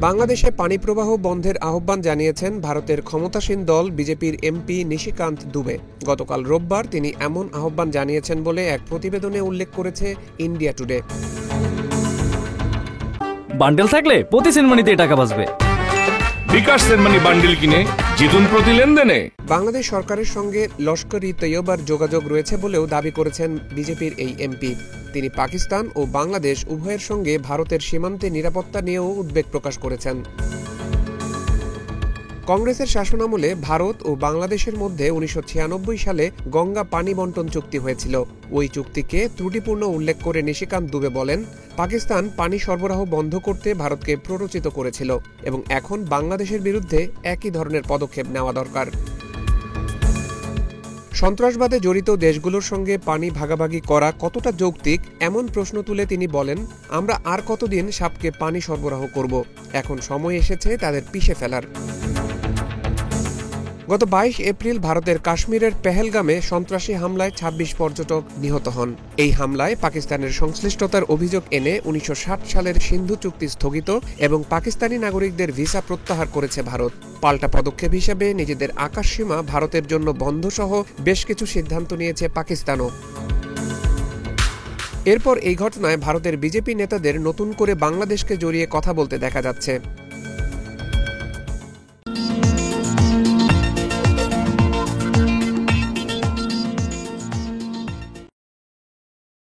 বাংলাদেশে পানি প্রবাহ বন্ধের আহ্বান জানিয়েছেন ভারতের ক্ষমতাসীন দল বিজেপির এমপি নিশিকান্ত দুবে। গতকাল রোববার তিনি এমন আহ্বান জানিয়েছেন বলে এক প্রতিবেদনে উল্লেখ করেছে ইন্ডিয়া টুডে। বান্ডেল থাকলে প্রতি সেনমানিতে টাকা বাঁচবে। বিকাশ সেনমানি বান্ডেল কিনে জিতুন প্রতি লেনদেনে। বাংলাদেশ সরকারের সঙ্গে লস্কর-ই-তৈয়বার যোগাযোগ রয়েছে বলেও দাবি করেছেন বিজেপির এই এমপি। তিনি পাকিস্তান ও বাংলাদেশ উভয়ের সঙ্গে ভারতের সীমান্তে নিরাপত্তা নিয়েও উদ্বেগ প্রকাশ করেছেন। কংগ্রেসের শাসনামলে ভারত ও বাংলাদেশের মধ্যে ১৯৯৬ সালে গঙ্গা পানি বন্টন চুক্তি হয়েছিল। ওই চুক্তিকে ত্রুটিপূর্ণ উল্লেখ করে নিশিকান্ত দুবে বলেন, পাকিস্তান পানি সরবরাহ বন্ধ করতে ভারতকে প্ররোচিত করেছিল এবং এখন বাংলাদেশের বিরুদ্ধে একই ধরনের পদক্ষেপ নেওয়া দরকার। সন্ত্রাসবাদে জড়িত দেশগুলোর সঙ্গে পানি ভাগাভাগি করা কতটা যৌক্তিক এমন প্রশ্ন তুলে তিনি বলেন, আমরা আর কতদিন সাপকে পানি সরবরাহ করব? এখন সময় এসেছে তাদের পিষে ফেলার। গত ২২ এপ্রিল ভারতের কাশ্মীরের পেহেলগামে সন্ত্রাসী হামলায় ২৬ পর্যটক নিহত হন। এই হামলায় পাকিস্তানের সংশ্লিষ্টতার অভিযোগ এনে ১৯৬০ সালের সিন্ধু চুক্তি স্থগিত এবং পাকিস্তানি নাগরিকদের ভিসা প্রত্যাহার করেছে ভারত। পাল্টা পদক্ষেপ হিসেবে নিজেদের আকাশসীমা ভারতের জন্য বন্ধসহ বেশ কিছু সিদ্ধান্ত নিয়েছে পাকিস্তানও। এরপর এই ঘটনায় ভারতের বিজেপি নেতাদের নতুন করে বাংলাদেশকে জড়িয়ে কথা বলতে দেখা যাচ্ছে।